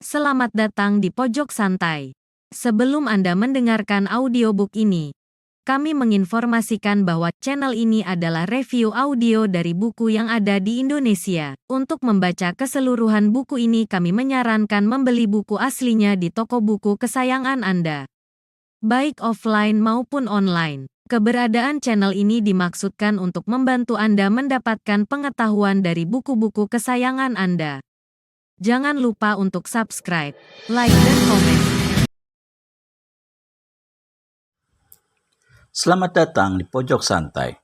Selamat datang di Pojok Santai. Sebelum Anda mendengarkan audiobook ini, kami menginformasikan bahwa channel ini adalah review audio dari buku yang ada di Indonesia. Untuk membaca keseluruhan buku ini, kami menyarankan membeli buku aslinya di toko buku kesayangan Anda, baik offline maupun online. Keberadaan channel ini dimaksudkan untuk membantu Anda mendapatkan pengetahuan dari buku-buku kesayangan Anda. Jangan lupa untuk subscribe, like, dan komen. Selamat datang di Pojok Santai,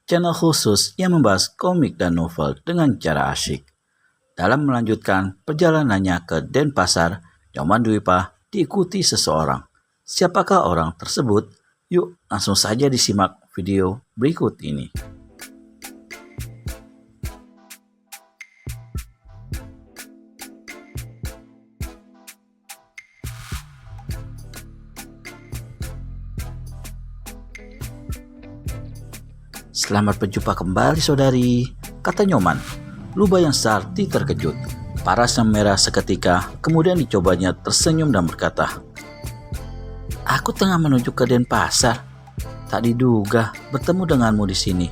channel khusus yang membahas komik dan novel dengan cara asyik. Dalam melanjutkan perjalanannya ke Denpasar, Nyoman Dwipa diikuti seseorang. Siapakah orang tersebut? Yuk langsung saja disimak video berikut ini. Selamat berjumpa kembali saudari, kata Nyoman. Lubayang Sarti terkejut. Parasnya merah seketika, kemudian dicobanya tersenyum dan berkata, "Aku tengah menuju ke Denpasar. Tak diduga bertemu denganmu di sini."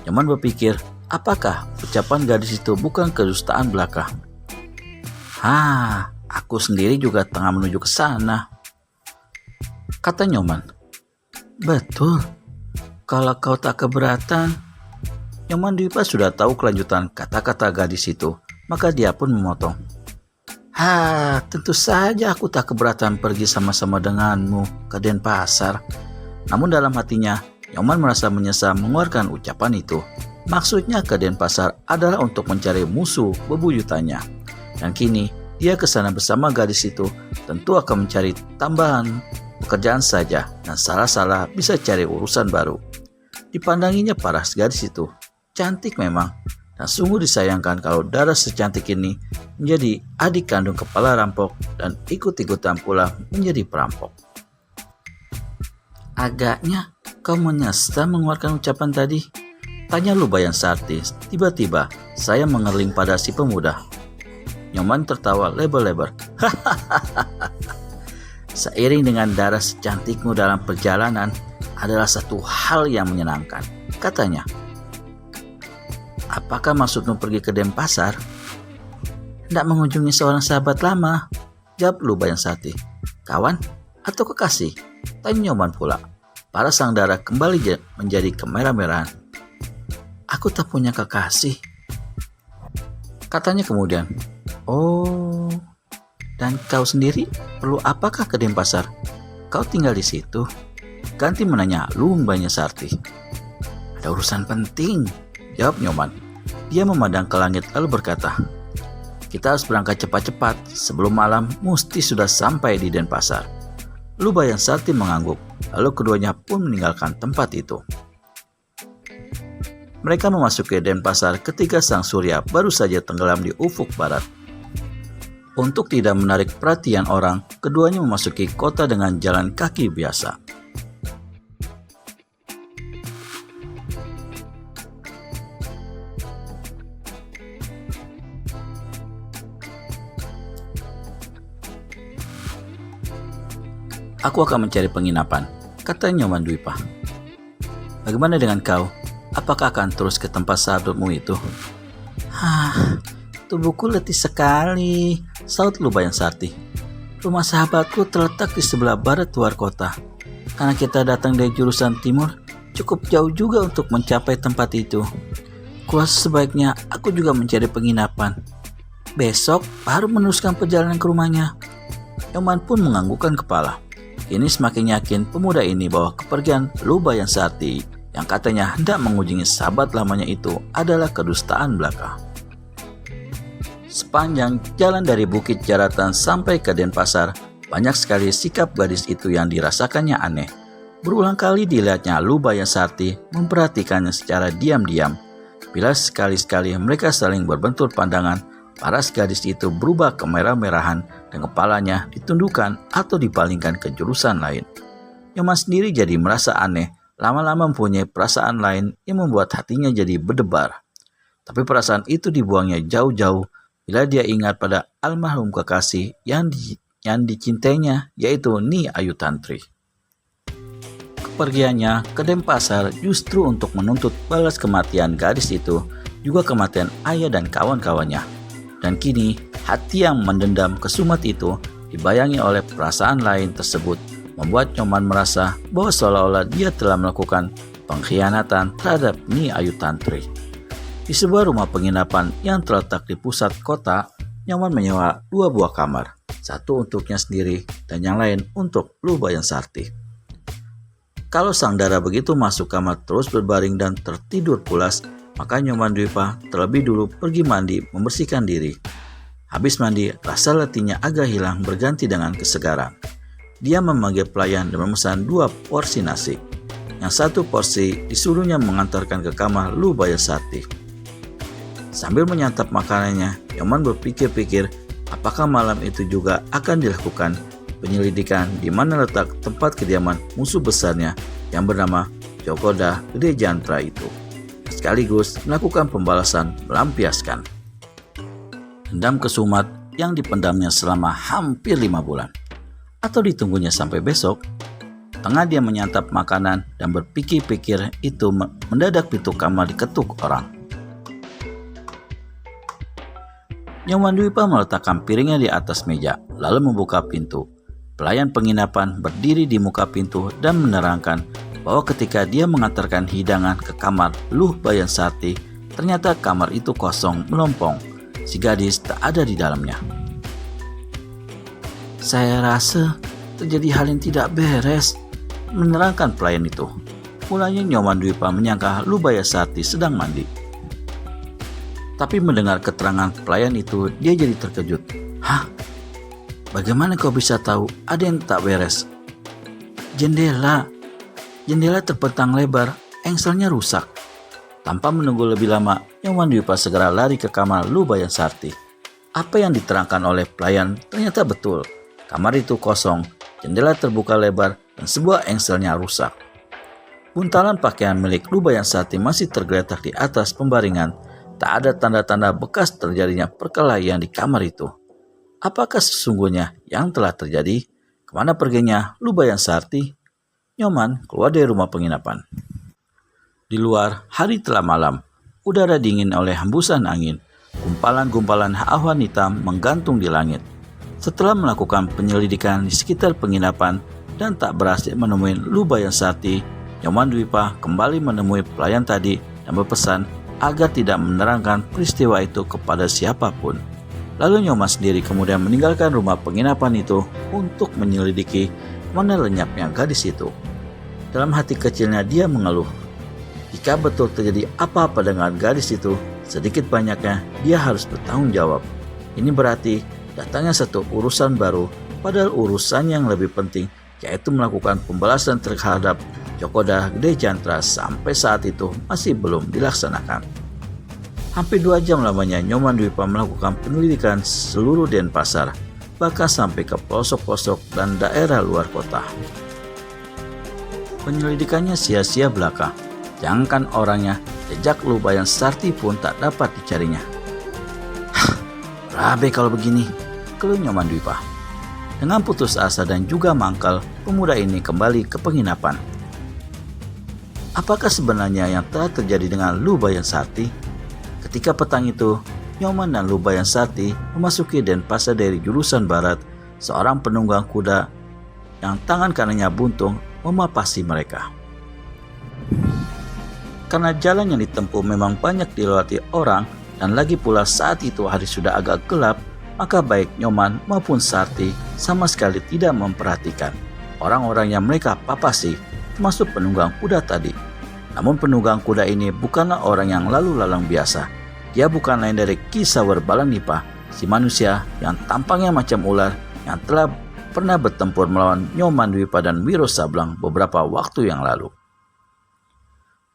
Nyoman berpikir, apakah ucapan gadis itu bukan kedustaan belaka? Aku sendiri juga tengah menuju ke sana, kata Nyoman. Betul. Kalau kau tak keberatan. Nyoman Dwipa sudah tahu kelanjutan kata-kata gadis itu, maka dia pun memotong. Tentu saja aku tak keberatan pergi sama-sama denganmu ke Denpasar. Namun dalam hatinya, Nyoman merasa menyesal mengeluarkan ucapan itu. Maksudnya ke Denpasar adalah untuk mencari musuh bebuyutannya. Dan kini, dia ke sana bersama gadis itu, tentu akan mencari tambahan pekerjaan saja, dan salah-salah bisa cari urusan baru. Dipandanginya paras gadis itu, cantik memang, dan sungguh disayangkan kalau Dara secantik ini menjadi adik kandung kepala rampok dan ikut-ikutan pula menjadi perampok. Agaknya kau menyesal mengeluarkan ucapan tadi, tanya Lubayang Sarti. Tiba-tiba saya mengerling pada si pemuda. Nyoman tertawa lebar-lebar. Seiring dengan Dara secantikmu dalam perjalanan adalah satu hal yang menyenangkan, katanya. Apakah maksudmu pergi ke Denpasar? Hendak mengunjungi seorang sahabat lama, jawab Lubayang Sarti. Kawan atau kekasih? Tanya Nyoman pula. Para sang Dara kembali menjadi kemerah-merahan. Aku tak punya kekasih, katanya kemudian. Oh, dan kau sendiri perlu apakah ke Denpasar? Kau tinggal di situ? Ganti menanya Lubayang Sarti. Ada urusan penting, jawab Nyoman. Dia memandang ke langit lalu berkata, kita harus berangkat cepat-cepat, sebelum malam mesti sudah sampai di Denpasar. Lubayang Sarti mengangguk, lalu keduanya pun meninggalkan tempat itu. Mereka memasuki Denpasar ketika sang surya baru saja tenggelam di ufuk barat. Untuk tidak menarik perhatian orang, keduanya memasuki kota dengan jalan kaki biasa. Aku akan mencari penginapan, kata Nyoman Dwipa. Bagaimana dengan kau? Apakah akan terus ke tempat sahabatmu itu? Tubuhku letih sekali, saut Lubayang Sarti. Rumah sahabatku terletak di sebelah barat luar kota. Karena kita datang dari jurusan timur, cukup jauh juga untuk mencapai tempat itu. Kurasa sebaiknya aku juga mencari penginapan. Besok baru meneruskan perjalanan ke rumahnya. Nyoman pun menganggukkan kepala. Kini semakin yakin pemuda ini bahwa kepergian Lubayang Sarti yang katanya hendak mengunjungi sahabat lamanya itu adalah kedustaan belaka. Sepanjang jalan dari Bukit Jaratan sampai ke Denpasar, banyak sekali sikap gadis itu yang dirasakannya aneh. Berulang kali dilihatnya Lubayang Sarti memperhatikannya secara diam-diam. Bila sekali-sekali mereka saling berbentur pandangan, paras gadis itu berubah kemerah-merahan dan kepalanya ditundukkan atau dipalingkan ke jurusan lain. Nyoman sendiri jadi merasa aneh lama-lama mempunyai perasaan lain yang membuat hatinya jadi berdebar. Tapi perasaan itu dibuangnya jauh-jauh bila dia ingat pada almarhum kekasih yang dicintainya, yaitu Nyi Ayu Tantri. Kepergiannya ke Denpasar justru untuk menuntut balas kematian gadis itu, juga kematian ayah dan kawan-kawannya. Dan kini, hati yang mendendam kesumat itu dibayangi oleh perasaan lain tersebut, membuat Nyoman merasa bahwa seolah-olah dia telah melakukan pengkhianatan terhadap Nyi Ayu Tantri. Di sebuah rumah penginapan yang terletak di pusat kota, Nyoman menyewa 2 buah kamar, satu untuknya sendiri dan yang lain untuk Luh Bayan Sarti. Kalau sang dara begitu masuk kamar terus berbaring dan tertidur pulas, maka Nyoman Dwipa terlebih dulu pergi mandi membersihkan diri. Habis mandi, rasa letihnya agak hilang berganti dengan kesegaran. Dia memanggil pelayan dan memesan 2 porsi nasi. Yang 1 porsi disuruhnya mengantarkan ke kamar Luh Bayan Sarti. Sambil menyantap makanannya, Nyoman berpikir-pikir apakah malam itu juga akan dilakukan penyelidikan di mana letak tempat kediaman musuh besarnya yang bernama Djokoda Gede Jantra itu, sekaligus melakukan pembalasan melampiaskan dendam kesumat yang dipendamnya selama hampir 5 bulan. Atau ditunggunya sampai besok. Tengah dia menyantap makanan dan berpikir-pikir itu, mendadak pintu kamar diketuk orang. Nyoman Dwipa meletakkan piringnya di atas meja, lalu membuka pintu. Pelayan penginapan berdiri di muka pintu dan menerangkan bahwa ketika dia mengantarkan hidangan ke kamar Luh Bayan Sarti, ternyata kamar itu kosong melompong. Si gadis tak ada di dalamnya. "Saya rasa terjadi hal yang tidak beres," menerangkan pelayan itu. Mulanya Nyoman Dwipa menyangka Luh Bayan Sarti sedang mandi. Tapi mendengar keterangan pelayan itu, dia jadi terkejut. "Hah? Bagaimana kau bisa tahu ada yang tak beres?" Jendela terpentang lebar, engselnya rusak." Tanpa menunggu lebih lama, Nyoman Dwipa segera lari ke kamar Luh Bayan Sarti. Apa yang diterangkan oleh pelayan ternyata betul. Kamar itu kosong, jendela terbuka lebar, dan sebuah engselnya rusak. Buntalan pakaian milik Luh Bayan Sarti masih tergeletak di atas pembaringan. Tak ada tanda-tanda bekas terjadinya perkelahian di kamar itu. Apakah sesungguhnya yang telah terjadi? Kemana perginya Luh Bayan Sarti? Nyoman keluar dari rumah penginapan. Di luar, hari telah malam. Udara dingin oleh hembusan angin. Gumpalan-gumpalan awan hitam menggantung di langit. Setelah melakukan penyelidikan di sekitar penginapan dan tak berhasil menemui Luh Bayan Sarti, Nyoman Dwipa kembali menemui pelayan tadi dan berpesan agar tidak menerangkan peristiwa itu kepada siapapun. Lalu Nyoman sendiri kemudian meninggalkan rumah penginapan itu untuk menyelidiki mana lenyapnya gadis itu. Dalam hati kecilnya dia mengeluh. Jika betul terjadi apa-apa dengan gadis itu, sedikit banyaknya dia harus bertanggung jawab. Ini berarti datangnya satu urusan baru, padahal urusan yang lebih penting yaitu melakukan pembalasan terhadap Djokoda Gede Jantra sampai saat itu masih belum dilaksanakan. Hampir 2 jam lamanya Nyoman Dwipa melakukan penyelidikan seluruh Denpasar, bahkan sampai ke pelosok-pelosok dan daerah luar kota. Penyelidikannya sia-sia belaka. Jangankan orangnya, jejak Luh Bayan Sarti pun tak dapat dicarinya. "Berabe kalau begini," keluh Nyoman Dwipa. Dengan putus asa dan juga mangkal, pemuda ini kembali ke penginapan. Apakah sebenarnya yang telah terjadi dengan Luh Bayan Sarti? Ketika petang itu, Nyoman dan Luh Bayan Sarti memasuki Denpasar dari jurusan barat. Seorang penunggang kuda yang tangan kanannya buntung memapasi mereka. Karena jalan yang ditempuh memang banyak dilewati orang, dan lagi pula saat itu hari sudah agak gelap, maka baik Nyoman maupun Sarti sama sekali tidak memperhatikan orang-orang yang mereka papasi, termasuk penunggang kuda tadi. Namun penunggang kuda ini bukanlah orang yang lalu lalang biasa. Dia bukan lain dari Ki Sawer Balanipa, si manusia yang tampangnya macam ular yang telah pernah bertempur melawan Nyoman Dwipa dan Wiro Sableng beberapa waktu yang lalu.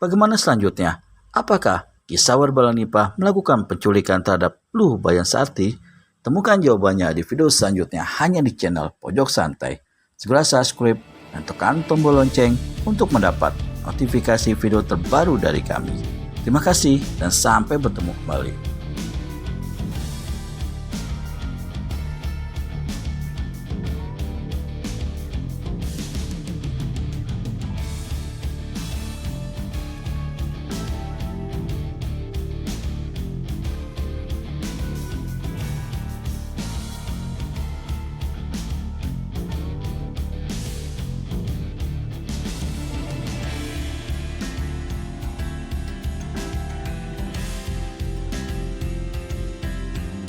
Bagaimana selanjutnya? Apakah Ki Sawer Balanipa melakukan penculikan terhadap Luh Bayan Sarti? Temukan jawabannya di video selanjutnya hanya di channel Pojok Santai. Segera subscribe dan tekan tombol lonceng untuk mendapat notifikasi video terbaru dari kami. Terima kasih dan sampai bertemu kembali.